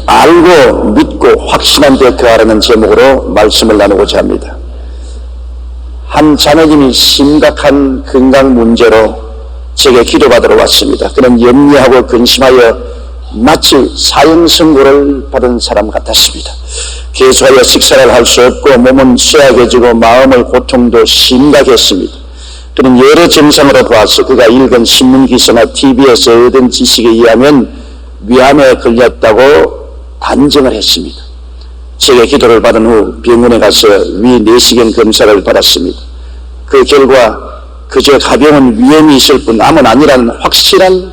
알고 믿고 확신한 데 거하라는 제목으로 말씀을 나누고자 합니다. 한 자매님이 심각한 건강 문제로 제게 기도받으러 왔습니다. 그는 염려하고 근심하여 마치 사형 선고를 받은 사람 같았습니다. 계속하여 식사를 할 수 없고 몸은 쇠약해지고 마음의 고통도 심각했습니다. 그는 여러 증상으로 봐서 그가 읽은 신문기사나 TV에서 얻은 지식에 의하면 위암에 걸렸다고 단정을 했습니다. 제게 기도를 받은 후 병원에 가서 위 내시경 검사를 받았습니다. 그 결과 그저 가벼운 위염이 있을 뿐 암은 아니라는 확실한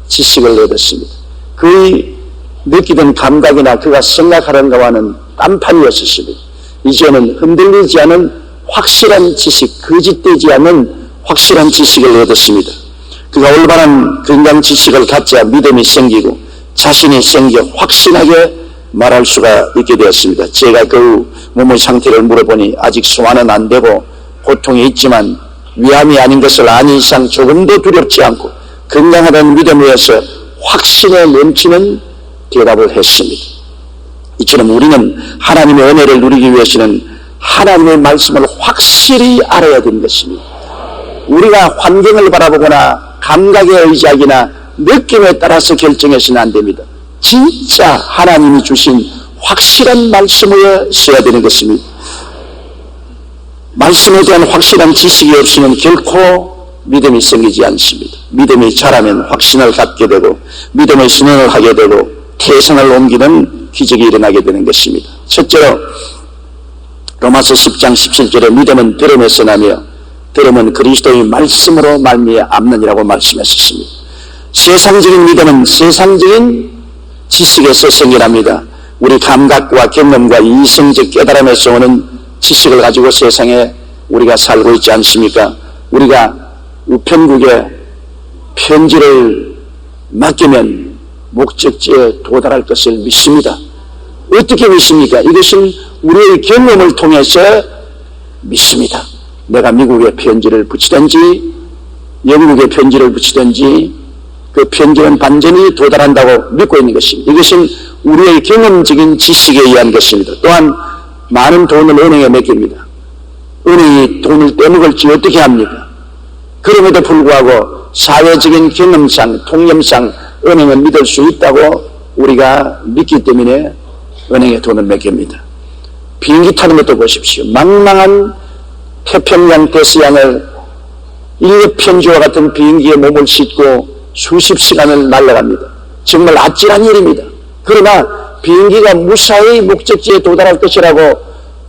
지식을 얻었습니다. 그의 느끼던 감각이나 그가 생각하는 것과는 딴판이었습니다. 이제는 흔들리지 않은 확실한 지식, 거짓되지 않은 확실한 지식을 얻었습니다. 그가 올바른 건강 지식을 갖자 믿음이 생기고 자신이 생겨 확신하게 말할 수가 있게 되었습니다. 제가 그 몸의 상태를 물어보니 아직 소화는 안 되고 고통이 있지만 위암이 아닌 것을 아니 이상 조금도 두렵지 않고 건강하다는 믿음 위에서 확신에 넘치는 대답을 했습니다. 이처럼 우리는 하나님의 은혜를 누리기 위해서는 하나님의 말씀을 확실히 알아야 되는 것입니다. 우리가 환경을 바라보거나 감각에 의지하기나 느낌에 따라서 결정해서는 안 됩니다. 진짜 하나님이 주신 확실한 말씀을 써야 되는 것입니다. 말씀에 대한 확실한 지식이 없으면 결코 믿음이 생기지 않습니다. 믿음이 자라면 확신을 갖게 되고 믿음의 신앙을 하게 되고 태생을 옮기는 기적이 일어나게 되는 것입니다. 첫째로 로마서 10장 17절에 믿음은 들음에서 나며 들음은 그리스도의 말씀으로 말미암느니라고 말씀했었습니다. 세상적인 믿음은 세상적인 지식에서 생겨납니다. 우리 감각과 경험과 이성적 깨달음에서 오는 지식을 가지고 세상에 우리가 살고 있지 않습니까? 우리가 우편국에 편지를 맡기면 목적지에 도달할 것을 믿습니다. 어떻게 믿습니까? 이것은 우리의 경험을 통해서 믿습니다. 내가 미국에 편지를 붙이든지 영국에 편지를 붙이든지 그 편지는 반전히 도달한다고 믿고 있는 것입니다. 이것은 우리의 경험적인 지식에 의한 것입니다. 또한 많은 돈을 은행에 맡깁니다. 은행이 돈을 떼먹을지 어떻게 합니까? 그럼에도 불구하고 사회적인 경험상, 통념상 은행은 믿을 수 있다고 우리가 믿기 때문에 은행에 돈을 맡깁니다. 비행기 타는 것도 보십시오. 망망한 태평양 대서양을 인력편지와 같은 비행기에 몸을 싣고 수십 시간을 날아갑니다. 정말 아찔한 일입니다. 그러나 비행기가 무사히 목적지에 도달할 것이라고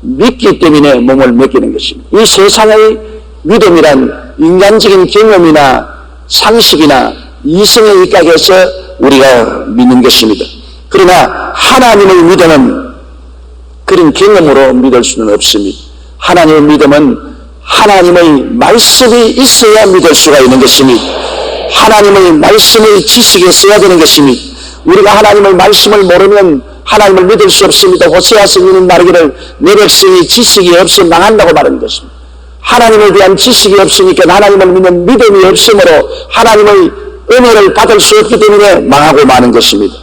믿기 때문에 몸을 맡기는 것입니다. 이 세상의 믿음이란 인간적인 경험이나 상식이나 이성에 입각해서 우리가 믿는 것입니다. 그러나 하나님의 믿음은 그런 경험으로 믿을 수는 없습니다. 하나님의 믿음은 하나님의 말씀이 있어야 믿을 수가 있는 것입니다. 하나님의 말씀의 지식에 써야 되는 것입니다. 우리가 하나님의 말씀을 모르면 하나님을 믿을 수 없습니다. 호세아 선지자는 말하기를 내 백성이 지식이 없어 망한다고 말하는 것입니다. 하나님에 대한 지식이 없으니까 하나님을 믿는 믿음이 없으므로 하나님의 은혜를 받을 수 없기 때문에 망하고 마는 것입니다.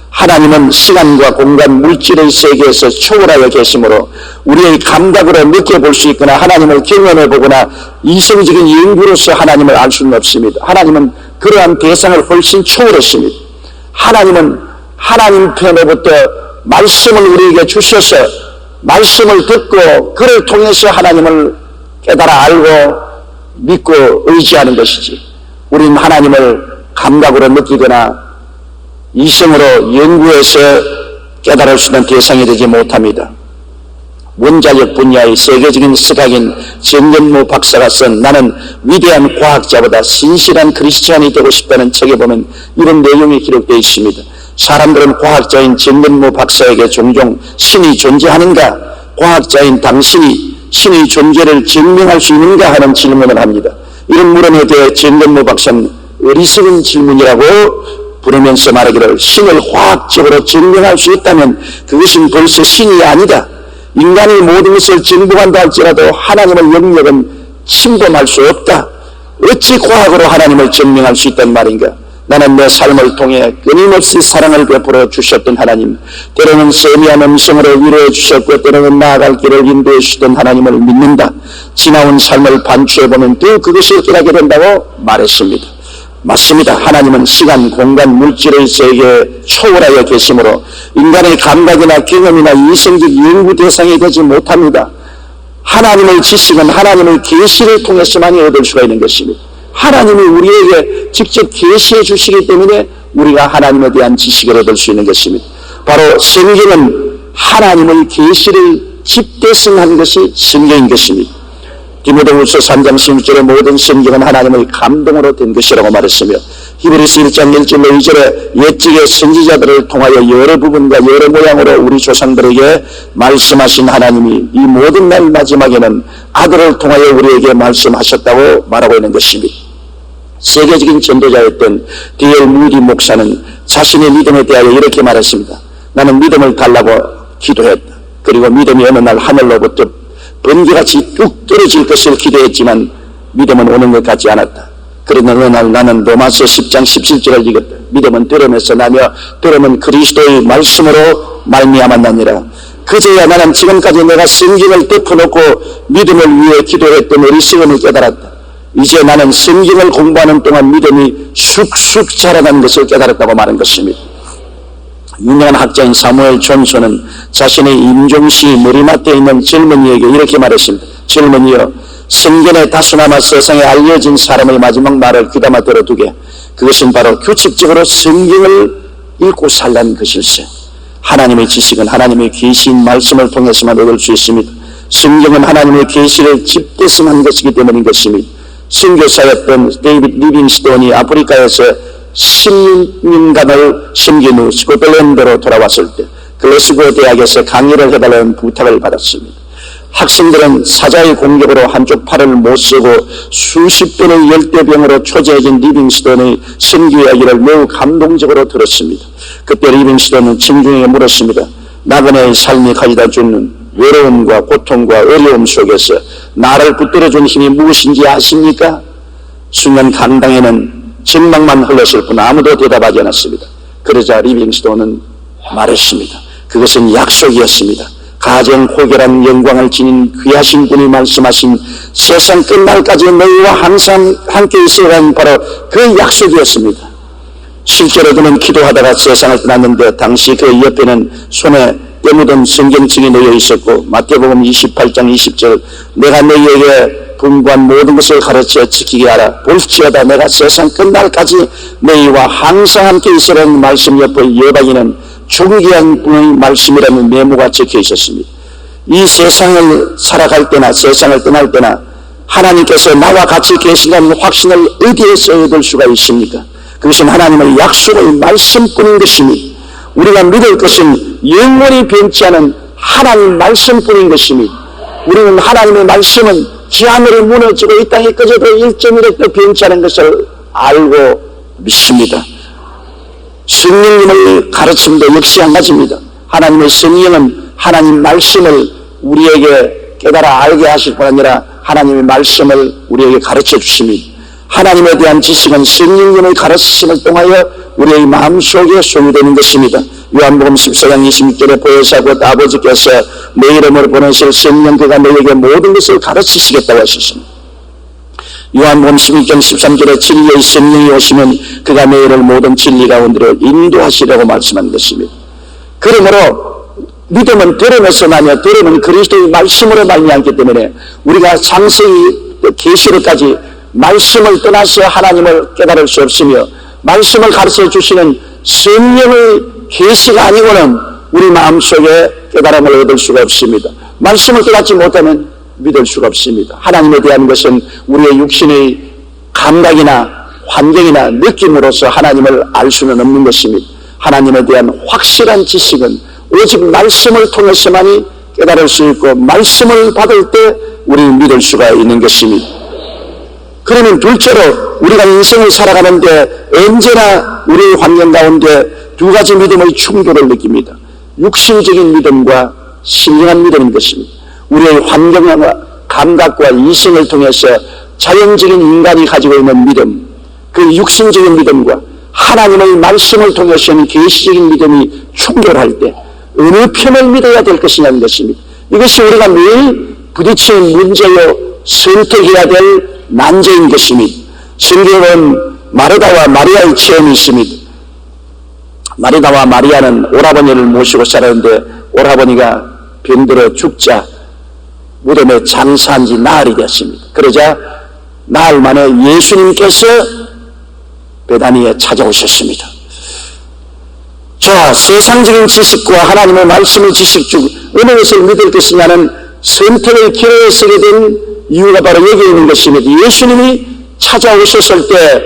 하나님은 시간과 공간, 물질의 세계에서 초월하여 계시므로 우리의 감각으로 느껴볼 수 있거나 하나님을 경험해 보거나 이성적인 연구로서 하나님을 알 수는 없습니다. 하나님은 그러한 대상을 훨씬 초월했습니다. 하나님은 하나님 편으로부터 말씀을 우리에게 주셔서 말씀을 듣고 그를 통해서 하나님을 깨달아 알고 믿고 의지하는 것이지, 우리는 하나님을 감각으로 느끼거나 이성으로 연구해서 깨달을 수 있는 대상이 되지 못합니다. 원자력 분야의 세계적인 스각인 정근무 박사가 쓴 나는 위대한 과학자보다 신실한 크리스찬이 되고 싶다는 책에 보면 이런 내용이 기록되어 있습니다. 사람들은 과학자인 정근무 박사에게 종종 신이 존재하는가, 과학자인 당신이 신의 존재를 증명할 수 있는가 하는 질문을 합니다. 이런 물음에 대해 정근무 박사는 어리석은 질문이라고 부르면서 말하기를, 신을 과학적으로 증명할 수 있다면 그것은 벌써 신이 아니다. 인간이 모든 것을 정복한다 할지라도 하나님의 영역은 침범할 수 없다. 어찌 과학으로 하나님을 증명할 수 있단 말인가? 나는 내 삶을 통해 끊임없이 사랑을 베풀어 주셨던 하나님, 때로는 세미한 음성으로 위로해 주셨고 때로는 나아갈 길을 인도해 주시던 하나님을 믿는다. 지나온 삶을 반추해보면 또 그것을 깨닫게 된다고 말했습니다. 맞습니다. 하나님은 시간, 공간, 물질의 세계에 초월하여 계시므로 인간의 감각이나 경험이나 이성적 연구 대상이 되지 못합니다. 하나님의 지식은 하나님의 계시를 통해서만이 얻을 수가 있는 것입니다. 하나님이 우리에게 직접 계시해 주시기 때문에 우리가 하나님에 대한 지식을 얻을 수 있는 것입니다. 바로 성경은 하나님의 계시를 집대성한 것이 성경인 것입니다. 디모데후서 3장 16절에 모든 성경은 하나님의 감동으로 된 것이라고 말했으며, 히브리서 1장 1절로 2절에 옛적의 선지자들을 통하여 여러 부분과 여러 모양으로 우리 조상들에게 말씀하신 하나님이 이 모든 날 마지막에는 아들을 통하여 우리에게 말씀하셨다고 말하고 있는 것입니다. 세계적인 전도자였던 D.L. 무디 목사는 자신의 믿음에 대하여 이렇게 말했습니다. 나는 믿음을 달라고 기도했다. 그리고 믿음이 어느 날 하늘로부터 번개같이 뚝 떨어질 것을 기도했지만 믿음은 오는 것 같지 않았다. 그러나 어느 날 나는 로마서 10장 17절을 읽었다. 믿음은 들음에서 나며 들음은 그리스도의 말씀으로 말미암았느니라. 그제야 나는 지금까지 내가 성경을 덮어놓고 믿음을 위해 기도했던 어리석음을 깨달았다. 이제 나는 성경을 공부하는 동안 믿음이 쑥쑥 자라난 것을 깨달았다고 말한 것입니다. 유명한 학자인 사무엘 존슨은 자신의 임종시 머리맡에 있는 젊은이에게 이렇게 말했습니다. 젊은이여, 성경에 다수나마 세상에 알려진 사람의 마지막 말을 귀담아 들어두게. 그것은 바로 규칙적으로 성경을 읽고 살라는 것일세. 하나님의 지식은 하나님의 계시인 말씀을 통해서만 얻을 수 있습니다. 성경은 하나님의 계시를 집대성한 것이기 때문인 것입니다. 선교사였던 데이빗 리빙스톤이 아프리카에서 10년간을 섬긴 후 스코틀랜드로 돌아왔을 때 글래스고 대학에서 강의를 해달라는 부탁을 받았습니다. 학생들은 사자의 공격으로 한쪽 팔을 못 쓰고 수십 번의 열대병으로 초조해진 리빙스톤의 선교 이야기를 매우 감동적으로 들었습니다. 그때 리빙스톤은 친구에게 물었습니다. 나그네의 삶이 가져다 주는 외로움과 고통과 어려움 속에서 나를 붙들어준 힘이 무엇인지 아십니까? 순간 강당에는 전망만 흘렀을 뿐 아무도 대답하지 않았습니다. 그러자 리빙스톤은 말했습니다. 그것은 약속이었습니다. 가정 고결한 영광을 지닌 귀하신 분이 말씀하신 세상 끝날까지 너희와 항상 함께 있으라는 바로 그 약속이었습니다. 실제로 그는 기도하다가 세상을 떠났는데 당시 그 옆에는 손에 떼묻은 성경책이 놓여 있었고, 마태복음 28장 20절 내가 너희에게 분부한 모든 것을 가르쳐 지키게 하라. 볼지어다 내가 세상 끝날까지 너희와 항상 함께 있으라는 말씀 옆에 여박이는 존귀한 분의 말씀이라는 메모가 적혀 있었습니다. 이 세상을 살아갈 때나 세상을 떠날 때나 하나님께서 나와 같이 계신다는 확신을 어디에서 얻을 수가 있습니까? 그것은 하나님의 약속의 말씀뿐인 것입니다. 우리가 믿을 것은 영원히 변치 않은 하나님 말씀뿐인 것입니다. 우리는 하나님의 말씀은 지하늘이 무너지고 이 땅이 꺼져도 1.1획도 변치 않은 것을 알고 믿습니다. 성령님의 가르침도 역시 한 가지입니다. 하나님의 성령은 하나님 말씀을 우리에게 깨달아 알게 하실 뿐 아니라 하나님의 말씀을 우리에게 가르쳐 주십니다. 하나님에 대한 지식은 성령님의 가르치심을 통하여 우리의 마음속에 소유되는 것입니다. 요한복음 14장 26절에 보혜사 곧 아버지께서 내 이름으로 보내실 성령 그가 너에게 모든 것을 가르치시겠다고 하셨습니다. 요한복음 16장 13절에 진리의 성령이 오시면 그가 너희를 모든 진리 가운데로 인도하시려고 말씀한 것입니다. 그러므로 믿음은 들음에서 나며 들음은 그리스도의 말씀으로 말미암기 때문에 우리가 창세기 계시록까지 말씀을 떠나서 하나님을 깨달을 수 없으며 말씀을 가르쳐 주시는 성령의 계시가 아니고는 우리 마음속에 깨달음을 얻을 수가 없습니다. 말씀을 깨닫지 못하면 믿을 수가 없습니다. 하나님에 대한 것은 우리의 육신의 감각이나 환경이나 느낌으로서 하나님을 알 수는 없는 것입니다. 하나님에 대한 확실한 지식은 오직 말씀을 통해서만이 깨달을 수 있고 말씀을 받을 때 우리는 믿을 수가 있는 것입니다. 그러면 둘째로 우리가 인생을 살아가는데 언제나 우리의 환경 가운데 두 가지 믿음의 충돌을 느낍니다. 육신적인 믿음과 신령한 믿음인 것입니다. 우리의 환경과 감각과 이성을 통해서 자연적인 인간이 가지고 있는 믿음, 그 육신적인 믿음과 하나님의 말씀을 통해서는 계시적인 믿음이 충돌할 때 어느 편을 믿어야 될 것이냐는 것입니다. 이것이 우리가 매일 부딪히는 문제요, 선택해야 될 난제인 것입니다. 성경은 마르다와 마리아의 체험이 있습니다. 마르다와 마리아는 오라버니를 모시고 살았는데 오라버니가 병들어 죽자 무덤에 장사한 지 나흘이 되었습니다. 그러자 나흘 만에 예수님께서 베다니에 찾아오셨습니다. 자, 세상적인 지식과 하나님의 말씀의 지식 중 어느 것을 믿을 것이냐는 선택의 길에 서게 된 이유가 바로 여기에 있는 것입니다. 예수님이 찾아오셨을 때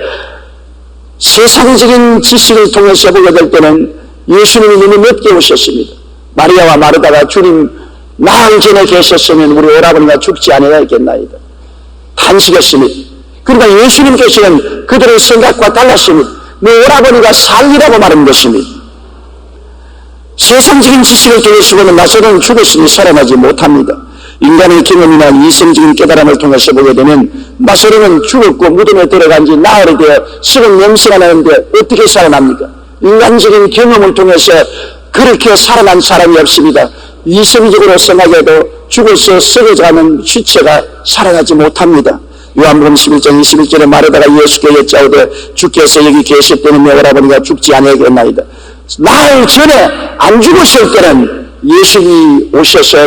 세상적인 지식을 통해서 보게 될 때는 예수님이 너무 늦게 오셨습니다. 마리아와 마르다가 주님 나흘 전에 계셨으면 우리 오라버니가 죽지 않아야 했겠나이다. 탄식했습니다. 그러니까 예수님께서는 그들의 생각과 달랐습니다. 내 오라버니가 살리라고 말한 것입니다. 세상적인 지식을 통해서 보면 나사로는 죽었으니 살아나지 못합니다. 인간의 경험이나 이성적인 깨달음을 통해서 보게 되면 나사로는 죽었고 무덤에 들어간 지 나흘이 되어 썩은 냄새가 나는데 어떻게 살아납니까? 인간적인 경험을 통해서 그렇게 살아난 사람이 없습니다. 이성적으로 생각해도 죽어서 썩어가는 시체가 살아나지 못합니다. 요한복음 11장 21절에 마르다가 예수께 여짜오되 주께서 여기 계셨다면 내 오라버니가 죽지 아니하겠나이다. 나흘 전에 안 죽었을 때는 예수님이 오셔서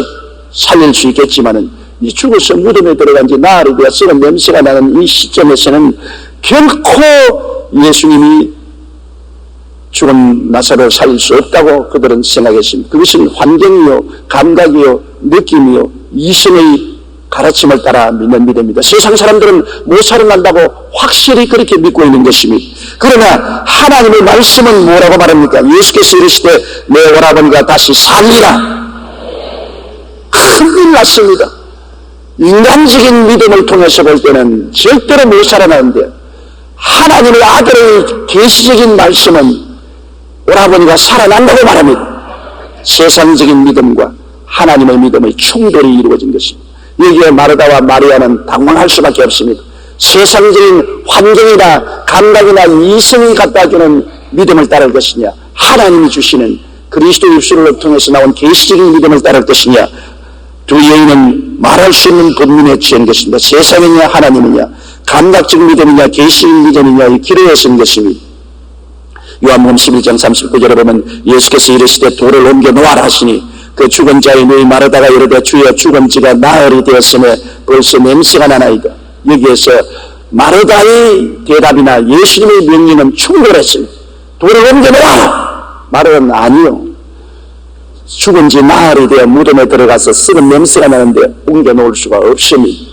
살릴 수 있겠지만은 이 죽어서 무덤에 들어간 지 나흘이 되어 썩은 냄새가 나는 이 시점에서는 결코 예수님이 죽은 나사로를 살릴 수 없다고 그들은 생각했습니다. 그것은 환경이요, 감각이요, 느낌이요, 이성의 가르침을 따라 믿는 믿음입니다. 세상 사람들은 못 살아난다고 확실히 그렇게 믿고 있는 것입니다. 그러나 하나님의 말씀은 뭐라고 말합니까? 예수께서 이르시되 내 오라버니가 다시 살리라. 큰일 났습니다. 인간적인 믿음을 통해서 볼 때는 절대로 못 살아나는데 하나님의 아들의 계시적인 말씀은 오라버니가 살아난다고 말합니다. 세상적인 믿음과 하나님의 믿음의 충돌이 이루어진 것입니다. 여기에 마르다와 마리아는 당황할 수밖에 없습니다. 세상적인 환경이나 감각이나 이성이 갖다주는 믿음을 따를 것이냐, 하나님이 주시는 그리스도 입술을 통해서 나온 계시적인 믿음을 따를 것이냐, 두 여인은 말할 수 있는 본문에 취한 것입니다. 세상이냐 하나님이냐, 감각적 믿음이냐 계시적 믿음이냐, 이 길에 쓴 것입니다. 요한복음 11장 39절에 보면 예수께서 이르시되 돌을 옮겨 놓아라 하시니 그 죽은 자의 누이 마르다가 이르되 주여 죽은 지가 나흘이 되었음에 벌써 냄새가 나나이다. 여기에서 마르다의 대답이나 예수님의 명령은 충돌했습니다. 돌을 옮겨 놓아라. 마르다는 아니요, 죽은 지 나흘이 되어 무덤에 들어가서 썩은 냄새가 나는데 옮겨 놓을 수가 없습니다.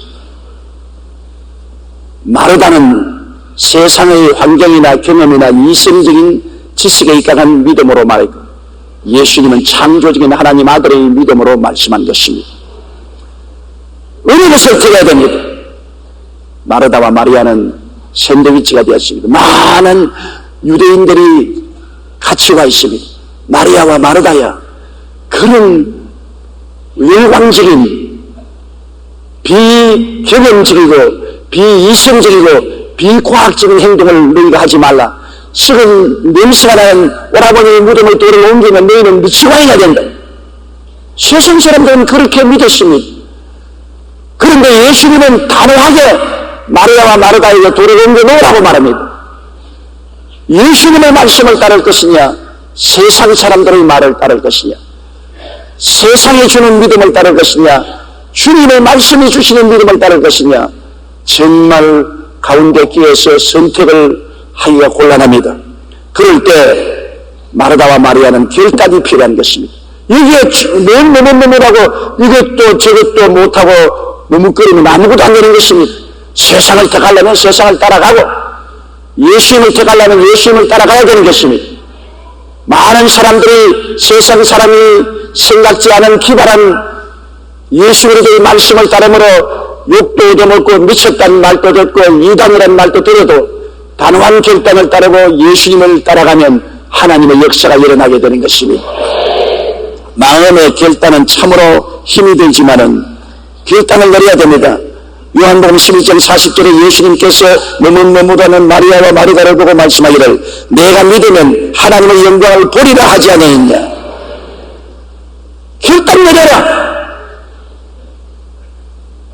마르다는 세상의 환경이나 경험이나 이성적인 지식에 입각한 믿음으로 말했고, 예수님은 창조적인 하나님 아들의 믿음으로 말씀한 것입니다. 어느 것을 택해야 됩니다. 마르다와 마리아는 샌드위치가 되었습니다. 많은 유대인들이 같이 와 있습니다. 마리아와 마르다야, 그런 열광적인 비경험적이고 비이성적이고 비과학적인 행동을 너희가 하지 말라. 썩은 냄새가 나는 오라버니의 무덤의 돌을 옮기면 너희는 미치광이가 된다. 세상 사람들은 그렇게 믿었습니다. 그런데 예수님은 단호하게 마리아와 마르다에게 돌을 옮겨 놓으라고 말합니다. 예수님의 말씀을 따를 것이냐, 세상 사람들의 말을 따를 것이냐, 세상이 주는 믿음을 따를 것이냐, 주님의 말씀이 주시는 믿음을 따를 것이냐, 정말 가운데 끼어서 선택을 하기가 곤란합니다. 그럴 때 마르다와 마리아는 결단이 필요한 것입니다. 여기에 너무너무하고 이것도 저것도 못하고 머뭇거리면 아무것도 안 되는 것입니다. 세상을 택하려면 세상을 따라가고 예수님을 택하려면 예수님을 따라가야 되는 것입니다. 많은 사람들이 세상 사람이 생각지 않은 기발한 예수 그리스도의 말씀을 따르므로 욕도 얻어먹고 미쳤다는 말도 듣고 이단이라는 말도 들어도 단호한 결단을 따르고 예수님을 따라가면 하나님의 역사가 일어나게 되는 것입니다. 마음의 결단은 참으로 힘이 들지만은 결단을 내려야 됩니다. 요한복음 11장 40절에 예수님께서 너무너무다는 마리아와 마르다를 보고 말씀하기를 내가 믿으면 하나님의 영광을 보리라 하지 않았느냐. 결단 내려라.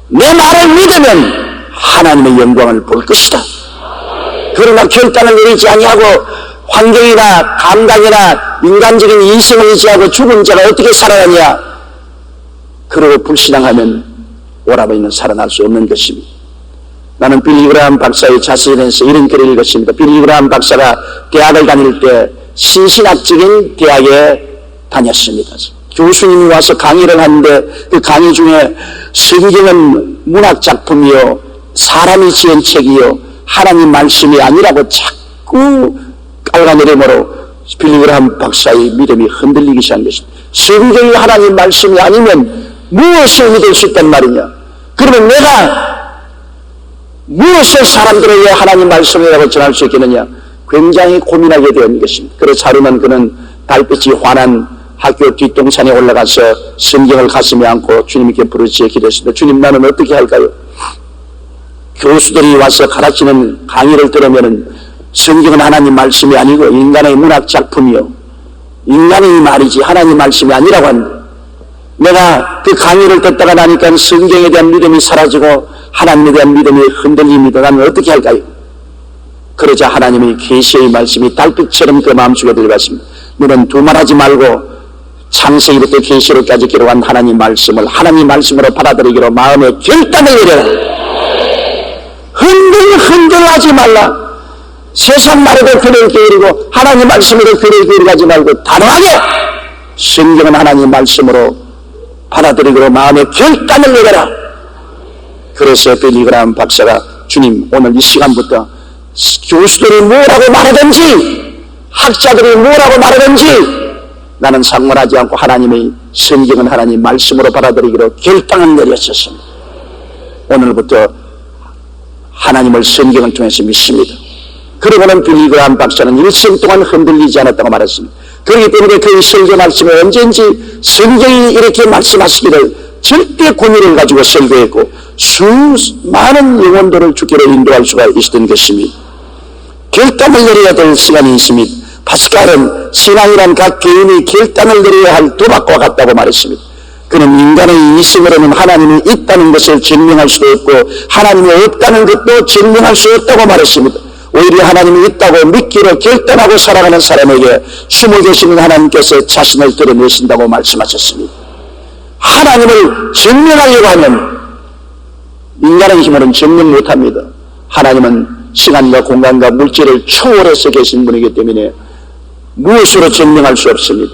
내 말을 믿으면 하나님의 영광을 볼 것이다. 그러나 결단을 내리지 아니하고 환경이나 감각이나 인간적인 이성을 의지하고 죽은 자가 어떻게 살아가냐. 그러고 불신앙하면 오라버니는 살아날 수 없는 것입니다. 나는 빌리 그라함 박사의 자서전에서 이런 글을 읽었습니다. 빌리 그라함 박사가 대학을 다닐 때 신신학적인 대학에 다녔습니다. 교수님이 와서 강의를 하는데 그 강의 중에 성경은 문학작품이요 사람이 지은 책이요 하나님 말씀이 아니라고 자꾸 깔아내림으로 빌리 그라함 박사의 믿음이 흔들리기 시작한 것입니다. 성경이 하나님 말씀이 아니면 무엇을 믿을 수 있단 말이냐. 그러면 내가 무엇을 사람들에게 하나님 말씀이라고 전할 수 있겠느냐. 굉장히 고민하게 되는 것입니다. 그래서 하루는 그는 달빛이 환한 학교 뒷동산에 올라가서 성경을 가슴에 안고 주님께 부르짖어 기도했습니다. 주님, 나는 어떻게 할까요? 교수들이 와서 가르치는 강의를 들으면 성경은 하나님 말씀이 아니고 인간의 문학작품이요 인간의 말이지 하나님 말씀이 아니라고 합니다. 내가 그 강의를 듣다가 나니까 성경에 대한 믿음이 사라지고 하나님에 대한 믿음이 흔들립니다. 나는 어떻게 할까요? 그러자 하나님의 계시의 말씀이 달빛처럼 그 마음속에 들어갔습니다. 너는 두말하지 말고 창세기부터 계시록까지 기록한 하나님 말씀을 하나님 말씀으로 받아들이기로 마음의 결단을 내려라. 흔들하지 말라. 세상 말에도 귀를 기울이고 하나님 말씀에도 귀를 기울이지 말고 단호하게 성경은 하나님 말씀으로 받아들이기로 마음의 결단을 내려라. 그래서 빌리 그라함 박사가 주님, 오늘 이 시간부터 교수들이 뭐라고 말하든지 학자들이 뭐라고 말하든지 나는 상관하지 않고 하나님의 성경은 하나님 말씀으로 받아들이기로 결단을 내렸었습니다. 오늘부터 하나님을 성경을 통해서 믿습니다. 그러고는 빌리 그라함 박사는 일생 동안 흔들리지 않았다고 말했습니다. 그렇기 때문에 그의 설교 말씀에 언제든지 성경이 이렇게 말씀하시기를 절대 권위를 가지고 설교했고 수많은 영혼들을 주께로 인도할 수가 있었던 것입니다. 결단을 내려야 될 시간이 있습니다. 파스칼은 신앙이란 각 개인이 결단을 내려야 할 도박과 같다고 말했습니다. 그는 인간의 이성으로는 하나님이 있다는 것을 증명할 수도 없고 하나님이 없다는 것도 증명할 수 없다고 말했습니다. 오히려 하나님이 있다고 믿기로 결단하고 살아가는 사람에게 숨어 계시는 하나님께서 자신을 드러내신다고 말씀하셨습니다. 하나님을 증명하려고 하면 인간의 힘으로는 증명 못합니다. 하나님은 시간과 공간과 물질을 초월해서 계신 분이기 때문에 무엇으로 증명할 수 없습니다.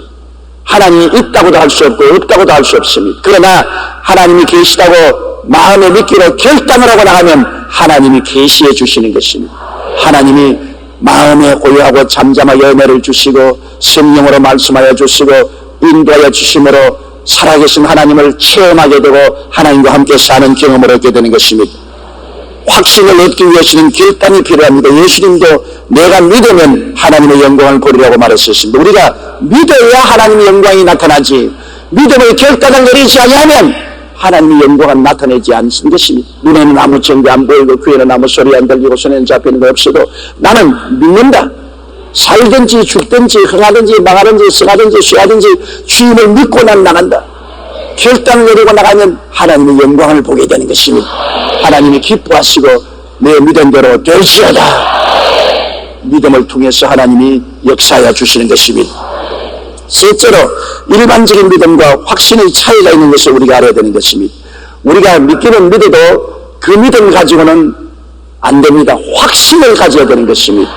하나님이 있다고도 할 수 없고 없다고도 할 수 없습니다. 그러나 하나님이 계시다고 마음에 믿기로 결단을 하고 나가면 하나님이 계시해 주시는 것입니다. 하나님이 마음에 고요하고 잠잠하게 은혜를 주시고 성령으로 말씀하여 주시고 인도하여 주심으로 살아계신 하나님을 체험하게 되고 하나님과 함께 사는 경험을 얻게 되는 것입니다. 확신을 얻기 위해서는 결단이 필요합니다. 예수님도 내가 믿으면 하나님의 영광을 보리라고 말했었습니다. 우리가 믿어야 하나님의 영광이 나타나지 믿음의 결단을 내리지 아니하면 하나님의 영광은 나타내지 않는 것입니다. 눈에는 아무 증거 안 보이고 귀에는 아무 소리 안 들리고 손에는 잡히는 거 없어도 나는 믿는다. 살든지 죽든지 흥하든지 망하든지 승하든지 쇠하든지 주님을 믿고 난 나간다. 결단을 내리고 나가면 하나님의 영광을 보게 되는 것입니다. 하나님이 기뻐하시고 내 믿음대로 될지어다. 믿음을 통해서 하나님이 역사하여 주시는 것입니다. 셋째로 일반적인 믿음과 확신의 차이가 있는 것을 우리가 알아야 되는 것입니다. 우리가 믿기는 믿어도 그 믿음 가지고는 안 됩니다. 확신을 가져야 되는 것입니다.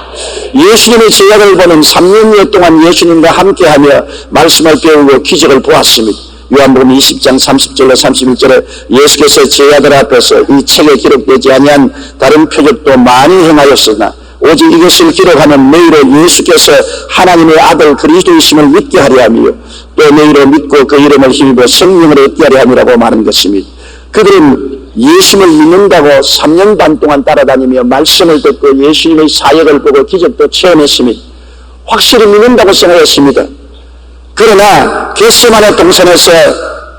예수님의 제약을 보는 3년여 동안 예수님과 함께하며 말씀을 배우고 기적을 보았습니다. 요한복음 20장 30절로 31절에 예수께서 제자들 앞에서 이 책에 기록되지 아니한 다른 표적도 많이 행하였으나 오직 이것을 기록하는 너희로 예수께서 하나님의 아들 그리스도이심을 믿게 하려 하며 또 너희로 믿고 그 이름을 힘입어 성령을 얻게 하려 함이라고 말한 것입니다. 그들은 예수를 믿는다고 3년 반 동안 따라다니며 말씀을 듣고 예수님의 사역을 보고 기적도 체험했습니다. 확실히 믿는다고 생각했습니다. 그러나 겟세마네 동산에서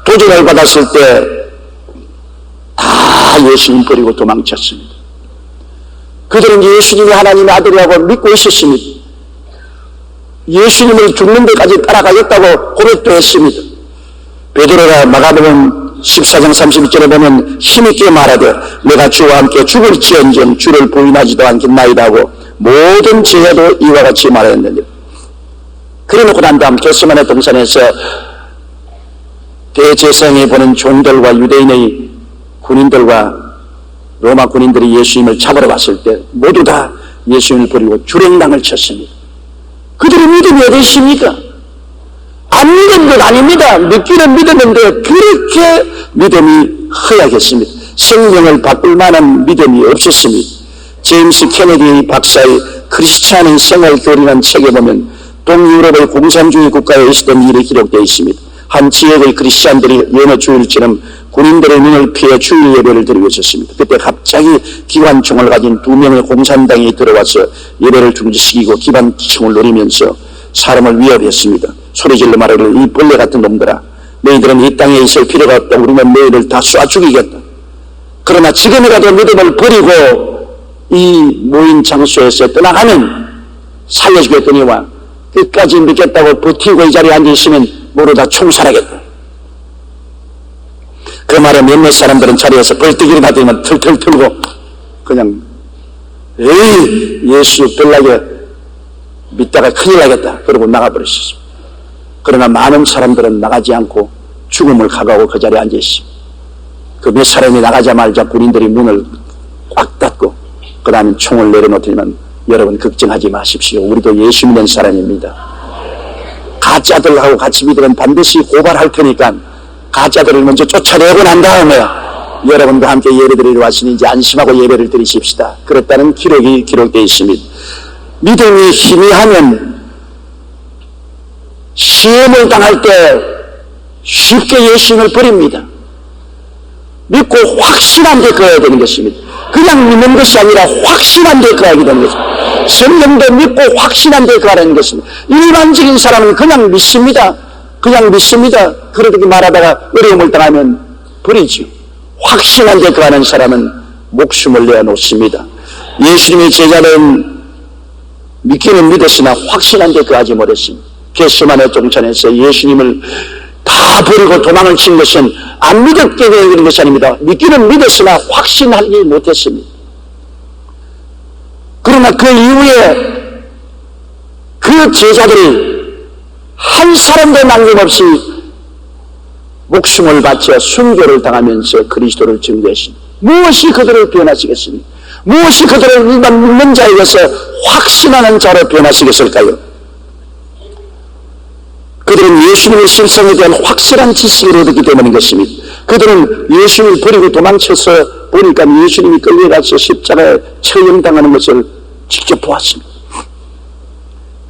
도전을 받았을 때 다 다 예수님 버리고 도망쳤습니다. 그들은 예수님이 하나님의 아들이라고 믿고 있었습니다. 예수님을 죽는 데까지 따라가겠다고 고백도 했습니다. 베드로가 마가복음 14장 32절에 보면 힘있게 말하되 내가 주와 함께 죽을지언정 주를 부인하지도 않겠나이다 하고 모든 제자도 이와 같이 말했는데, 그래놓고 난 다음 겟세마네 동산에서 대제사장이 보낸 종들과 유대인의 군인들과 로마 군인들이 예수님을 잡으러 갔을 때 모두 다 예수님을 버리고 주랭랑을 쳤습니다. 그들의 믿음이 어디 있습니까? 안 믿은 건 아닙니다. 믿기는 믿었는데 그렇게 믿음이 허약했습니다. 생명을 바꿀 만한 믿음이 없었습니다. 제임스 케네디 박사의 크리스찬의 생활 교리라는 책에 보면 동유럽의 공산주의 국가에 있었던 일이 기록되어 있습니다. 한 지역의 크리스찬들이 연휴 주일처럼 군인들의 눈을 피해 주일 예배를 드리고 있었습니다. 그때 갑자기 기관총을 가진 2명의 공산당이 들어와서 예배를 중지시키고 기관총을 노리면서 사람을 위협했습니다. 소리질러 말하기를 이 벌레 같은 놈들아, 너희들은 이 땅에 있을 필요가 없다. 우리는 너희를 다 쏴 죽이겠다. 그러나 지금이라도 믿음을 버리고 이 모인 장소에서 떠나가면 살려주겠더니와 끝까지 믿겠다고 버티고 이 자리에 앉아있으면 모두 다 총살하겠다. 그 말에 몇몇 사람들은 자리에서 벌떡 일어나더니만 털털 털고 그냥 에이 예수 별나게 믿다가 큰일 나겠다 그러고 나가버렸습니다. 그러나 많은 사람들은 나가지 않고 죽음을 각오하고 그 자리에 앉아있습니다. 그 몇 사람이 나가자마자 군인들이 문을 꽉 닫고 그 다음에 총을 내려놓더니만 여러분 걱정하지 마십시오. 우리도 예수 믿는 사람입니다. 가짜들하고 같이 믿으면 반드시 고발할 테니까 가짜들을 먼저 쫓아내고 난 다음에 여러분과 함께 예배드리러 왔으니 이제 안심하고 예배를 드리십시다. 그랬다는 기록이 기록되어 있습니다. 믿음이 희미하면 시험을 당할 때 쉽게 예수님을 버립니다. 믿고 확신한 데 거해야 되는 것입니다. 그냥 믿는 것이 아니라 확신한 데 거하게 되는 것입니다. 성령도 믿고 확신한 데 거하는 것입니다. 일반적인 사람은 그냥 믿습니다. 그냥 믿습니다. 그렇게 말하다가 어려움을 당하면 버리죠. 확신한 데 거하는 사람은 목숨을 내어놓습니다. 예수님의 제자는 믿기는 믿었으나 확신한 데 거하지 못했습니다. 겟세마네 동산에서 예수님을 다 버리고 도망을 친 것은 안 믿었게 되는 것이 아닙니다. 믿기는 믿었으나 확신하지 못했습니다. 그러나 그 이후에 그 제자들이 한 사람도 남김없이 목숨을 바쳐 순교를 당하면서 그리스도를 증거했습니다. 무엇이 그들을 변화시켰습니까? 무엇이 그들을 일반 믿는 자에게서 확신하는 자로 변화시켰을까요? 그들은 예수님의 실성에 대한 확실한 지식을 얻었기 때문인 것입니다. 그들은 예수님을 버리고 도망쳐서 보니까 예수님이 끌려가서 십자가에 처형당하는 것을 직접 보았습니다.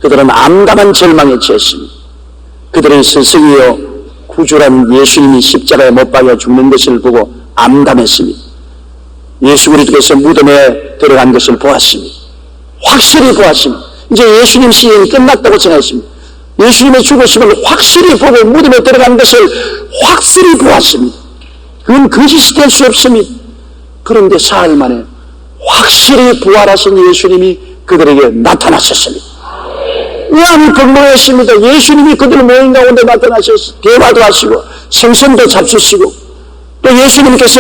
그들은 암담한 절망에 처했습니다. 그들의 스승이요 구주란 예수님이 십자가에 못 박혀 죽는 것을 보고 암담했습니다. 예수 그리스도께서 무덤에 들어간 것을 보았습니다. 확실히 보았습니다. 이제 예수님 시행이 끝났다고 생각했습니다. 예수님의 죽으심을 확실히 보고 무덤에 들어간 것을 확실히 보았습니다. 그건 거짓이 될 수 없습니다. 그런데 사흘 만에 확실히 부활하신 예수님이 그들에게 나타나셨습니다. 우암이 건강했습니다. 예수님이 그들 모임 가운데 나타나셔서 대화도 하시고 생선도 잡수시고 또 예수님께서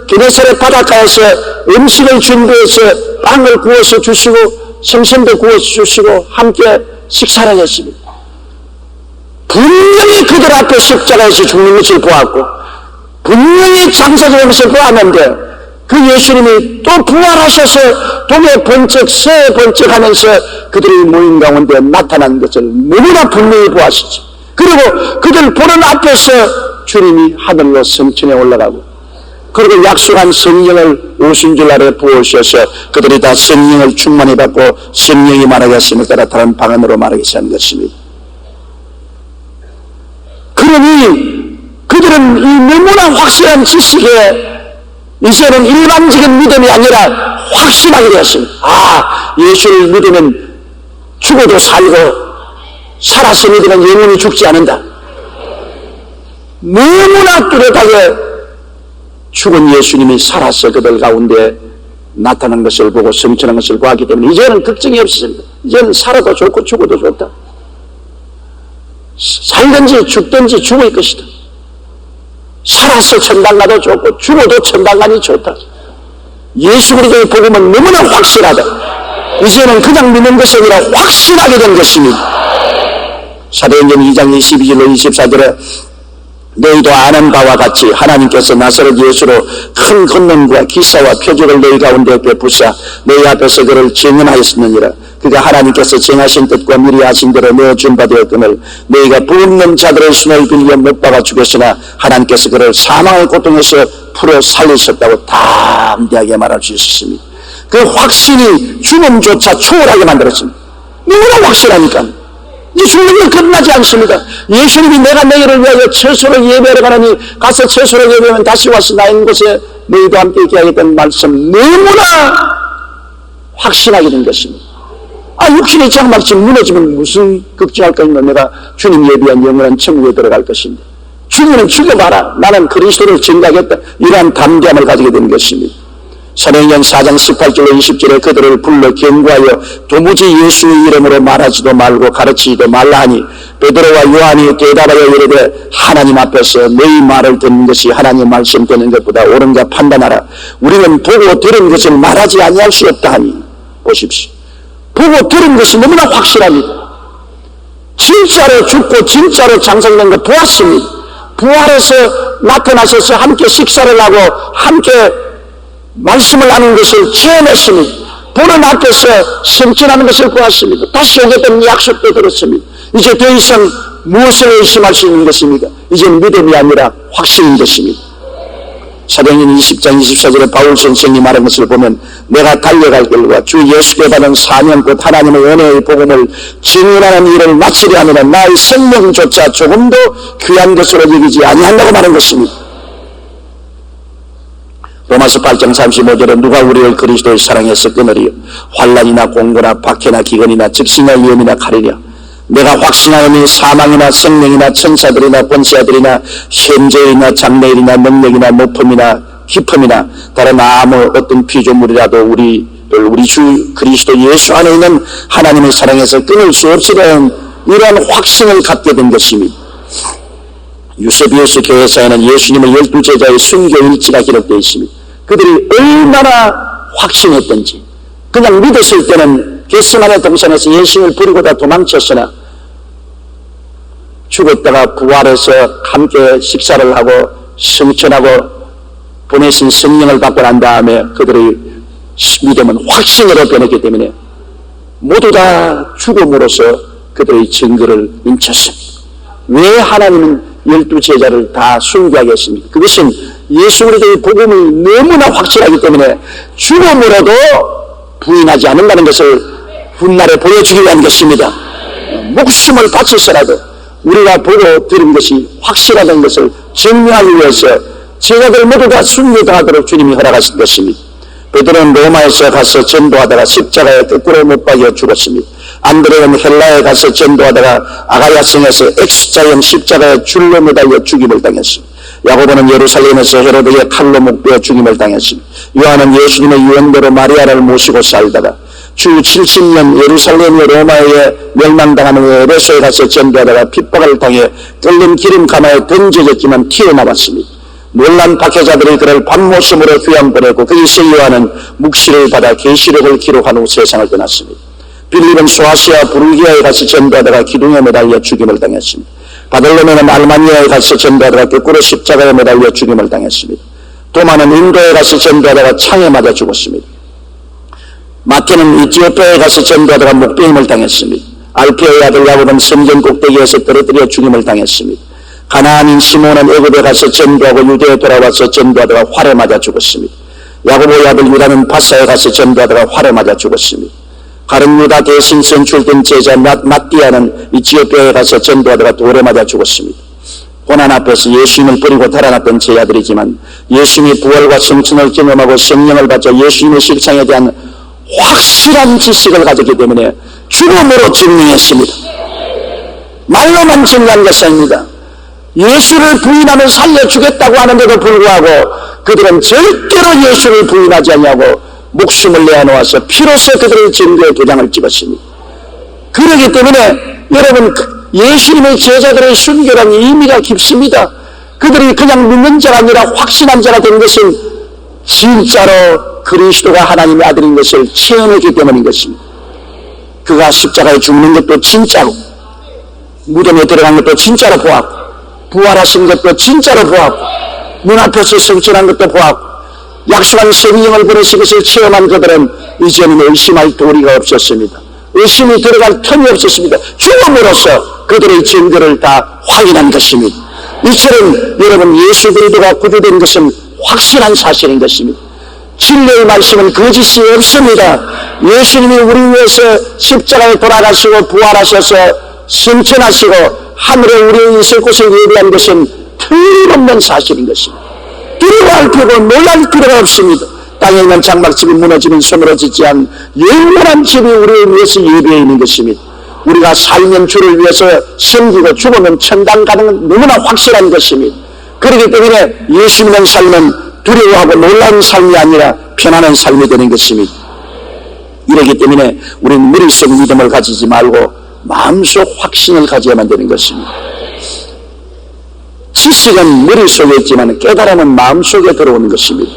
게네사렛 바닷가에서 음식을 준비해서 빵을 구워서 주시고 생선도 구워서 주시고 함께 식사를 했습니다. 분명히 그들 앞에 십자가에서 죽는 것을 보았고 분명히 장사되는 것을 보았는데 그 예수님이 또 부활하셔서 동해 번쩍 서해 번쩍 하면서 그들의 모임 가운데 나타난 것을 너무나 분명히 보았었죠. 그리고 그들 보는 앞에서 주님이 하늘로 성천에 올라가고 그리고 약속한 성령을 오순절 아래 부으셔서 그들이 다 성령을 충만히 받고 성령이 말하겠음에 따라 다른 방언으로 말하겠어 하는 것입니다. 그러니 그들은 이 너무나 확실한 지식에 이제는 일반적인 믿음이 아니라 확신하게 되었습니다. 아, 예수를 믿으면 죽어도 살고 살아서 믿으면 영원히 죽지 않는다. 너무나 뚜렷하게 죽은 예수님이 살아서 그들 가운데 나타난 것을 보고 성천한 것을 보았기 때문에 이제는 걱정이 없습니다. 이제는 살아도 좋고 죽어도 좋다. 살든지 죽든지 죽을 것이다. 살아서 천당 가도 좋고 죽어도 천당 가니 좋다. 예수 그리스도의 복음은 너무나 확실하다. 이제는 그냥 믿는 것이 아니라 확신하게 된 것입니다. 사도행전 2장 22절로 24절에 너희도 아는 바와 같이 하나님께서 나사렛 예수로 큰 권능과 기사와 표적을 너희 가운데 베푸사 너희 앞에서 그를 증언하였느니라. 그가 하나님께서 정하신 뜻과 미리 하신 대로 내어준 바 되었거늘 너희가 부없는 자들의 손을 빌려 못 박아 죽였으나 하나님께서 그를 사망의 고통에서 풀어 살리셨다고 담대하게 말할 수 있었습니다. 그 확신이 죽음조차 초월하게 만들었습니다. 너무나 확실하니까 이제 죽는 건 끝나지 않습니다. 예수님이 내가 너희를 위하여 처소를 예배하러 가느니 가서 처소를 예배하면 다시 와서 나 있는 곳에 너희도 함께 있게 하겠다는 말씀 너무나 확신하게 된 것입니다. 육신이 장막지 무너지면 무슨 걱정할 거 있나. 내가 주님 예비한 영원한 천국에 들어갈 것인데 죽으면 죽여봐라. 나는 그리스도를 증거하겠다. 이러한 담대함을 가지게 되는 것입니다. 사도행전 4장 18절로 20절에 그들을 불러 경고하여 도무지 예수의 이름으로 말하지도 말고 가르치지도 말라 하니 베드로와 요한이 대답하여 이르되 하나님 앞에서 너희 말을 듣는 것이 하나님 말씀 듣는 것보다 옳은가 판단하라. 우리는 보고 들은 것을 말하지 아니할 수 없다 하니 보십시오. 보고 들은 것이 너무나 확실합니다. 진짜로 죽고 진짜로 장사된 거 보았습니다. 부활해서 나타나셔서 함께 식사를 하고 함께 말씀을 하는 것을 체험했습니다. 보는 앞에서 성천하는 것을 보았습니다. 다시 오겠다는 약속도 들었습니다. 이제 더 이상 무엇을 의심할 수 있는 것입니까? 이제는 믿음이 아니라 확신인 것입니다. 사도행전 20장 24절에 바울 선생이 말한 것을 보면 내가 달려갈 길과 주 예수께 받은 사명 곧 하나님의 은혜의 복음을 증언하는 일을 마치려 하느라 나의 생명조차 조금도 귀한 것으로 여기지 아니한다고 말한 것입니다. 로마서 8장 35절에 누가 우리를 그리스도의 사랑에서 끊으리요 환난이나 공고나 박해나 기근이나 즉시나 위험이나 칼이랴. 내가 확신하노니 사망이나 생명이나 천사들이나 권세자들이나 현재일이나 장래일이나 능력이나 높음이나 깊음이나 다른 아무 어떤 피조물이라도 우리 주 그리스도 예수 안에 있는 하나님의 사랑에서 끊을 수 없으려는 이러한 확신을 갖게 된 것입니다. 유세비우스 교회사에는 예수님의 12제자의 순교 일지가 기록되어 있습니다. 그들이 얼마나 확신했던지 그냥 믿었을 때는 겟세마네 동산에서 예수님을 버리고 다 도망쳤으나 죽었다가 부활해서 함께 식사를 하고 성천하고 보내신 성령을 받고 난 다음에 그들의 믿음은 확신으로 변했기 때문에 모두 다 죽음으로써 그들의 증거를 인쳤습니다. 왜 하나님은 12제자를 다 순교하게 했습니까? 그것은 예수 그리스도의 복음이 너무나 확실하기 때문에 죽음으로도 부인하지 않는다는 것을 훗날에 보여주기 위한 것입니다. 목숨을 바쳐서라도 우리가 보고 들은 것이 확실하다는 것을 증명하기 위해서 제자들 모두 다 순교하도록 주님이 허락하신 것입니다. 베드로는 로마에서 가서 전도하다가 십자가에 거꾸로 못 박여 죽었습니다. 안드레는 헬라에 가서 전도하다가 아가야성에서 X자형 십자가에 줄로 매달려 죽임을 당했습니다. 야고보는 예루살렘에서 헤로드의 칼로 목베어 죽임을 당했습니다. 요한은 예수님의 유언대로 마리아를 모시고 살다가 주 70년 예루살렘의 로마에 멸망당한 후에 에베소에 가서 전도하다가 핍박을 당해 끓는 기름가마에 던져졌지만 튀어나왔습니다. 놀란 박해자들이 그를 밤모습으로 휴양 보내고 거기서 요한은 묵시를 받아 계시록을 기록한 후 세상을 떠났습니다. 빌립은 소아시아 부르기아에 가서 전도하다가 기둥에 매달려 죽임을 당했습니다. 바들로메는 알마니아에 가서 전도하다가 거꾸로 십자가에 매달려 죽임을 당했습니다. 도마는 인도에 가서 전도하다가 창에 맞아 죽었습니다. 마태는 이티오피아에 가서 전도하다가 목베임을 당했습니다. 알피오의 아들 야곱은 성전 꼭대기에서 떨어뜨려 죽임을 당했습니다. 가나안인 시몬은 애굽에 가서 전도하고 유대에 돌아와서 전도하다가 활에 맞아 죽었습니다. 야고보의 아들 유다는 바사에 가서 전도하다가 활에 맞아 죽었습니다. 가룟 유다 대신 선출된 제자 마띠아는 이티오피아에 가서 전도하다가 돌에 맞아 죽었습니다. 고난 앞에서 예수님을 버리고 달아났던 제자들이지만 예수님의 부활과 성천을 경험하고 성령을 받자 예수님의 실상에 대한 확실한 지식을 가졌기 때문에 죽음으로 증명했습니다. 말로만 증명한 것이 아닙니다. 예수를 부인하면 살려주겠다고 하는데도 불구하고 그들은 절대로 예수를 부인하지 않냐고 목숨을 내어놓아서 피로써 그들의 증거의 도장을 찍었습니다. 그렇기 때문에 여러분, 예수님의 제자들의 순교란 의미가 깊습니다. 그들이 그냥 믿는 자가 아니라 확신한 자가 된 것은 진짜로 그리스도가 하나님의 아들인 것을 체험했기 때문인 것입니다. 그가 십자가에 죽는 것도 진짜로, 무덤에 들어간 것도 진짜로 보았고, 부활하신 것도 진짜로 보았고, 눈앞에서 성천한 것도 보았고, 약속한 성령을 보내신 것을 체험한 그들은 이제는 의심할 도리가 없었습니다. 의심이 들어갈 틈이 없었습니다. 죽음으로써 그들의 증거를 다 확인한 것입니다. 이처럼 여러분, 예수 그리스도가 구주된 것은 확실한 사실인 것입니다. 진리의 말씀은 거짓이 없습니다. 예수님이 우리 위해서 십자가에 돌아가시고 부활하셔서 승천하시고 하늘에 우리의 있을 곳을 예비한 것은 틀림없는 사실인 것입니다. 두려워할 필요고 놀랄 필요가 없습니다. 땅에 있는 장막집이 무너지면 손으로 짓지 않은 영원한 집이 우리를 위해서 예비해 있는 것입니다. 우리가 살면 주를 위해서 섬기고 죽으면 천당 가는 건 너무나 확실한 것입니다. 그렇기 때문에 예수 믿는 삶은 두려워하고 놀라운 삶이 아니라 편안한 삶이 되는 것입니다. 이러기 때문에 우리는 머릿속 믿음을 가지지 말고 마음속 확신을 가져야만 되는 것입니다. 지식은 머릿속에 있지만 깨달음은 마음속에 들어오는 것입니다.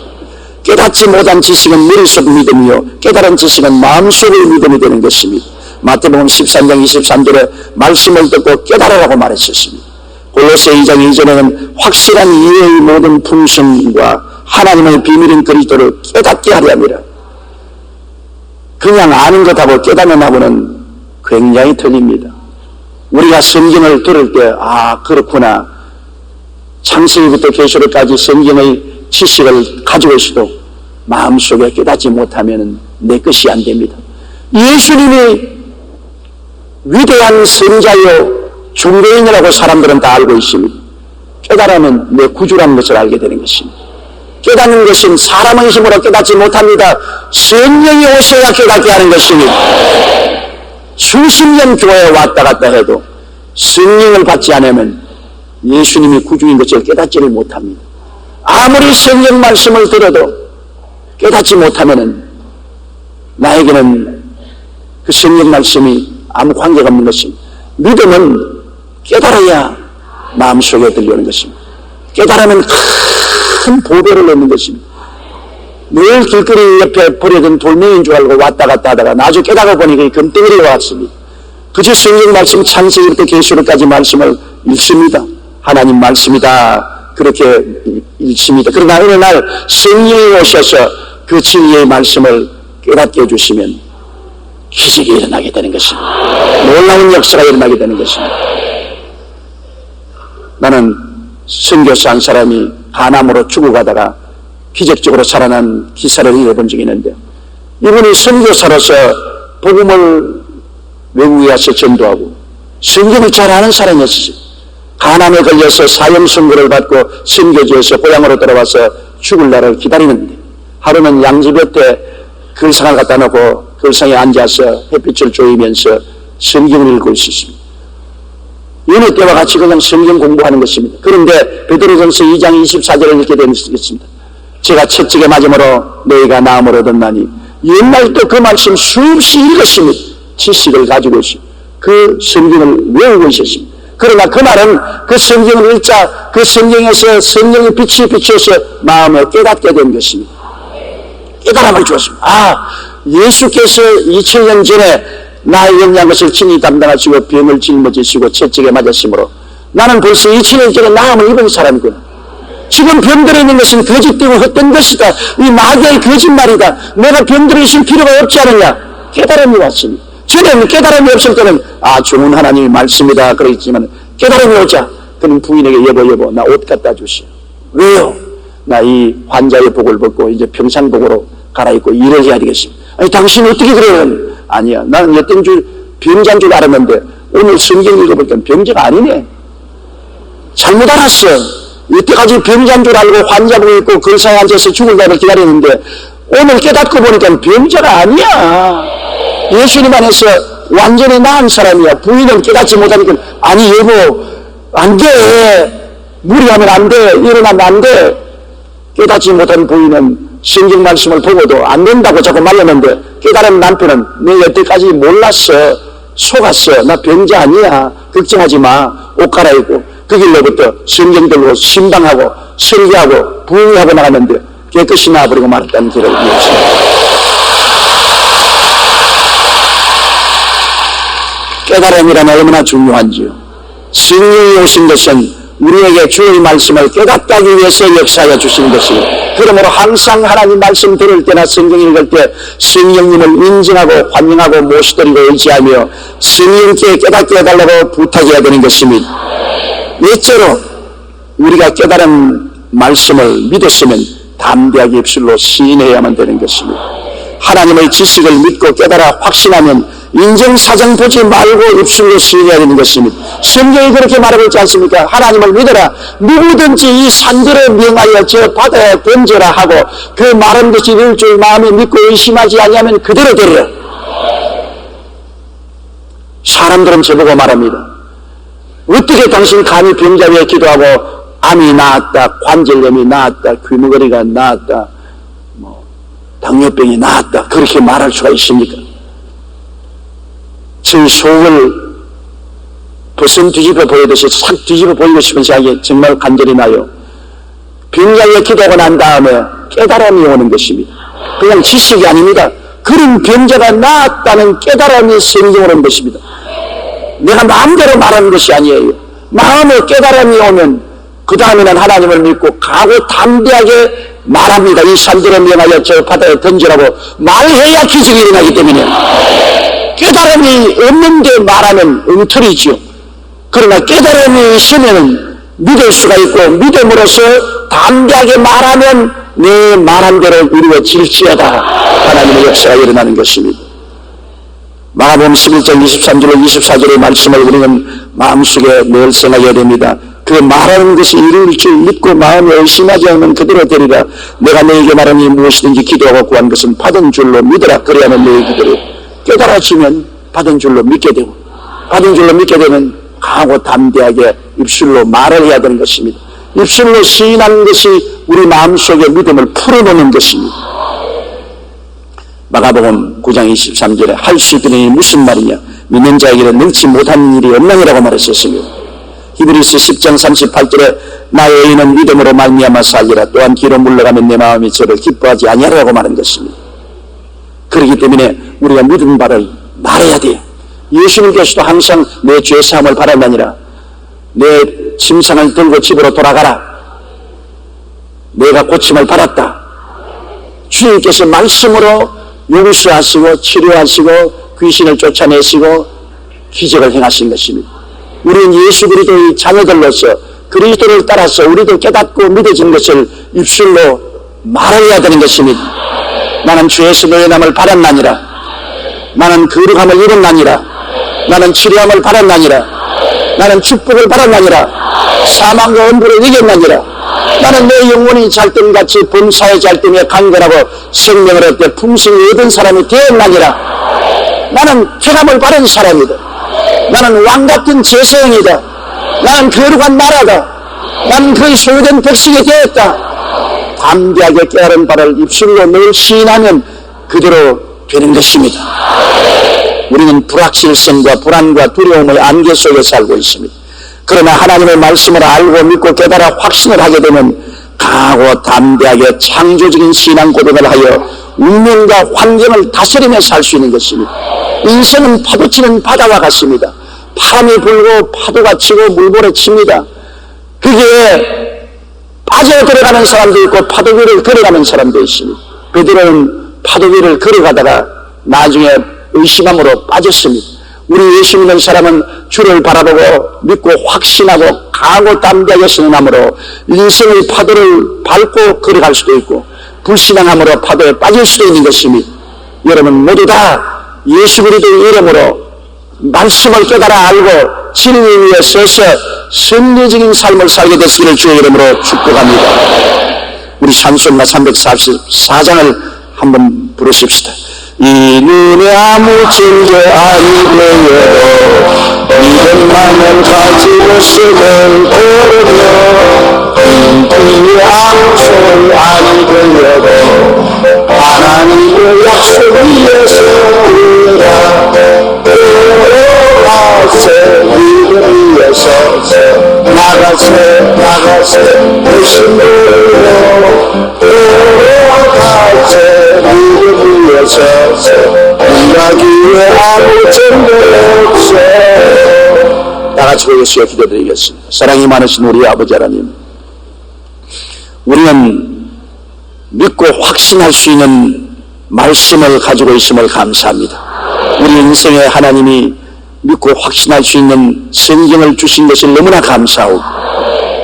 깨닫지 못한 지식은 머릿속 믿음이요 깨달은 지식은 마음속의 믿음이 되는 것입니다. 마태복음 13장 23절에 말씀을 듣고 깨달으라고 말했었습니다. 골로새 2장 2절에는 확실한 이해의 모든 풍성과 하나님의 비밀인 그리스도를 깨닫게 하려 함이라. 그냥 아는 것하고 깨닫는 하고는 굉장히 틀립니다. 우리가 성경을 들을 때 그렇구나, 창세기부터 계시록까지 성경의 지식을 가지고 있어도 마음속에 깨닫지 못하면 내 것이 안 됩니다. 예수님이 위대한 선자요 중개인이라고 사람들은 다 알고 있습니다. 깨달으면 내 구주라는 것을 알게 되는 것입니다. 깨닫는 것은 사람의 힘으로 깨닫지 못합니다. 성령이 오셔야 깨닫게 하는 것입니다. 수십 년 교회에 왔다 갔다 해도 성령을 받지 않으면 예수님이 구주인 것을 깨닫지를 못합니다. 아무리 성령 말씀을 들어도 깨닫지 못하면 나에게는 그 성령 말씀이 아무 관계가 없는 것입니다. 믿음은 깨달아야 마음속에 들려오는 것입니다. 깨달으면 큰 보배를 얻는 것입니다. 늘 길거리 옆에 버려진 돌멩이인 줄 알고 왔다 갔다 하다가 나중에 깨달아 보니까 금덩어리가 왔습니다. 그저 성경 말씀 창세기부터 계시록까지 말씀을 읽습니다. 하나님 말씀이다 그렇게 읽습니다. 그러나 어느 날 성령이 오셔서 그 진리의 말씀을 깨닫게 해주시면 기적이 일어나게 되는 것입니다. 놀라운 역사가 일어나게 되는 것입니다. 나는 선교사 한 사람이 간암으로 죽어가다가 기적적으로 살아난 기사를 읽어본 적이 있는데, 이분이 선교사로서 복음을 외국에 가서 전도하고 성경을 잘 아는 사람이었어요. 간암에 걸려서 사형 선고를 받고 선교지에서 고향으로 돌아와서 죽을 날을 기다리는데, 하루는 양집 옆에 글상을 갖다 놓고 글상에 앉아서 햇빛을 쬐이면서 성경을 읽고 있었습니다. 여느 때와 같이 그냥 성경 공부하는 것입니다. 그런데 베드로전서 2장 24절을 읽게 되었습니다. 제가 채찍에 맞음으로 너희가 나음을 얻었나니, 옛날부터 그 말씀 수없이 읽었습니다. 지식을 가지고 있습니다. 그 성경을 외우고 있었습니다. 그러나 그날은 그 성경을 읽자 그 성경에서 성령의 빛이 비춰서 마음에 깨닫게 된 것입니다. 깨달음을 주었습니다. 예수께서 2000년 전에 나의 영양 것을 친히 담당하시고 병을 짊어지시고 채찍에 맞으심으로 나는 벌써 2000년 전에 나음을 입은 사람이구나. 지금 병들어 있는 것은 거짓되고 헛된 것이다. 이 마귀의 거짓말이다. 내가 병들어 있을 필요가 없지 않느냐. 깨달음이 왔습니다. 전에는 깨달음이 없을 때는 좋은 하나님의 말씀이다 그랬지만, 깨달음이 오자 그는 부인에게 여보 나 옷 갖다 주시오. 왜요? 나 이 환자의 복을 벗고 이제 평상복으로 갈아입고 일을 해야 되겠습니다. 아니 당신 어떻게 그래요? 아니야, 나는 여튼 줄 병자인 줄 알았는데 오늘 성경 읽어볼 땐 병자가 아니네. 잘못 알았어. 이때까지 병자인 줄 알고 환자복을 입고 글상에 앉아서 죽을 날을 기다렸는데 오늘 깨닫고 보니까 병자가 아니야. 예수님 안에서 완전히 나은 사람이야. 부인은 깨닫지 못하니까 아니 여보 안 돼. 무리하면 안 돼. 일어나면 안 돼. 깨닫지 못한 부인은 성경 말씀을 보고도 안 된다고 자꾸 말렸는데 깨달은 남편은 내 여태까지 몰랐어, 속았어, 나 병자 아니야, 걱정하지 마, 옷 갈아입고 그 길로부터 성경 들고 신방하고 설교하고 부흥하고 나갔는데 깨끗이 나와버리고 말았다는 기록이 있습니다. 깨달음이란 얼마나 중요한지요. 성령이 오신 것은 우리에게 주의 말씀을 깨닫게 하기 위해서 역사하여 주신 것이고, 그러므로 항상 하나님 말씀 들을 때나 성경 읽을 때 성령님을 인정하고 환영하고 모시드리고 의지하며 성령께 깨닫게 해달라고 부탁해야 되는 것입니다. 넷째로 우리가 깨달은 말씀을 믿었으면 담대하게 입술로 시인해야만 되는 것입니다. 하나님의 지식을 믿고 깨달아 확신하면 인정사정 보지 말고 입술로 시인해야 되는 것입니다. 성경이 그렇게 말하고 있지 않습니까? 하나님을 믿어라. 누구든지 이 산들을 명하여 저 바다에 던져라 하고 그 말한 것이 이룰 줄 마음에 믿고 의심하지 아니하면 그대로 되리라. 사람들은 저보고 말합니다. 어떻게 당신 감히 병자 위에 기도하고 암이 나았다, 관절염이 나았다, 귀머거리가 나았다, 당뇨병이 나았다, 그렇게 말할 수가 있습니까? 제 속을 버선 뒤집어 보이듯이 싹 뒤집어 보이고 싶은 생각이 정말 간절히 나요. 병자에 기도하고 난 다음에 깨달음이 오는 것입니다. 그냥 지식이 아닙니다. 그런 병자가 나았다는 깨달음이 성경으로 오는 것입니다. 내가 마음대로 말하는 것이 아니에요. 마음에 깨달음이 오면 그 다음에는 하나님을 믿고 가고 담대하게 말합니다. 이 산들을 명하여 저 바다에 던지라고 말해야 기적이 일어나기 때문에. 깨달음이 없는데 말하면 엉터리지요. 그러나 깨달음이 있으면 믿을 수가 있고 믿음으로써 담대하게 말하면 내 말한 대로 이루어질지어다 하나님의 역사가 일어나는 것입니다. 마가복음 11장 23절로 24절의 말씀을 우리는 마음속에 늘 생각해야 됩니다. 그 말하는 것이 이룰 줄 믿고 마음에 의심하지 않으면 그대로 되리라. 내가 너에게 말하니 무엇이든지 기도하고 구한 것은 받은 줄로 믿어라. 그래야만 너의 기도를 깨달아지면 받은 줄로 믿게 되고, 받은 줄로 믿게 되면 강하고 담대하게 입술로 말을 해야 되는 것입니다. 입술로 시인하는 것이 우리 마음속에 믿음을 풀어놓는 것입니다. 마가복음 9장 23절에 할 수 있더니 무슨 말이냐, 믿는 자에게는 능치 못한 일이 없느니라고 말했었으며, 히브리서 10장 38절에 나의 의인은 믿음으로 말미암아 살리라. 또한 뒤로 물러가면 내 마음이 저를 기뻐하지 아니하리라고 말한 것입니다. 그렇기 때문에 우리가 믿은 바를 말해야 돼요. 예수님께서도 항상 내 죄사함을 바라느니라, 내 침상을 들고 집으로 돌아가라, 내가 고침을 받았다. 주님께서 말씀으로 용서하시고 치료하시고 귀신을 쫓아내시고 기적을 행하신 것입니다. 우리는 예수 그리스도의 자녀들로서 그리스도를 따라서 우리도 깨닫고 믿어진 것을 입술로 말해야 되는 것입니다. 나는 죄에서 내어남을 받았나니라, 나는 거룩함을 이뤘나니라, 나는 치료함을 받았나니라, 나는 축복을 받았나니라, 사망과 엄부를 이겼나니라, 나는 내 영혼이 잘됨같이 범사의 잘됨에 강건하고 생명을 얻되 풍성히 얻은 사람이 되었나니라. 나는 쾌감을 받은 사람이다. 나는 왕같은 제사장이다. 나는 거룩한 나라다. 나는 그의 소유된 백성이 되었다. 담대하게 깨달은 바를 입술로 늘 시인하면 그대로 되는 것입니다. 우리는 불확실성과 불안과 두려움의 안개 속에 살고 있습니다. 그러나 하나님의 말씀을 알고 믿고 깨달아 확신을 하게 되면 강하고 담대하게 창조적인 신앙 고백을 하여 운명과 환경을 다스리며 살 수 있는 것입니다. 인생은 파도치는 바다와 같습니다. 바람이 불고 파도가 치고 물고래 칩니다. 그게 빠져 들어가는 사람도 있고 파도 위를 걸어가는 사람도 있습니다. 베드로는 파도 위를 걸어가다가 나중에 의심함으로 빠졌습니다. 우리 예수 믿는 사람은 주를 바라보고 믿고 확신하고 강하고 담대하게 선언함으로 인생의 파도를 밟고 걸어갈 수도 있고 불신앙함으로 파도에 빠질 수도 있는 것입니다. 여러분 모두 다 예수 그리스도의 이름으로 말씀을 깨달아 알고 진리 위에 서서 선리적인 삶을 살게 되시기를 주의 이름으로 축복합니다. 우리 찬송가 344장을 한번 부르십시다. 이 눈에 아무 증거 아니되어도 믿음만을 가지고 쓰는 오르며 이 소리 아니 들려도 하나님의 약속 위에 서리라. 들어가세 믿음 위에 서서 나가세 의심으로 들어가세 믿음 위에 서서 인가기에 아무 증거 없어. 다같이 보겠어요. 기도드리겠습니다. 사랑이 많으신 우리 아버지 하나님, 우리는 믿고 확신할 수 있는 말씀을 가지고 있음을 감사합니다. 우리 인생에 하나님이 믿고 확신할 수 있는 성경을 주신 것을 너무나 감사하고,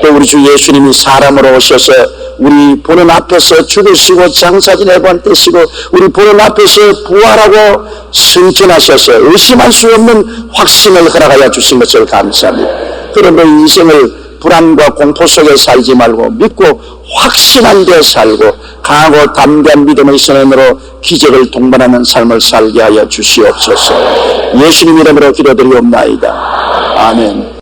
또 우리 주 예수님이 사람으로 오셔서 우리 보는 앞에서 죽으시고 장사 지내고 떼시고 우리 보는 앞에서 부활하고 승천하셔서 의심할 수 없는 확신을 허락하여 주신 것을 감사합니다. 그런데 인생을 불안과 공포 속에 살지 말고 믿고 확신한 데 살고 강하고 담대한 믿음의 선언으로 기적을 동반하는 삶을 살게 하여 주시옵소서. 예수님 이름으로 기도드리옵나이다. 아멘.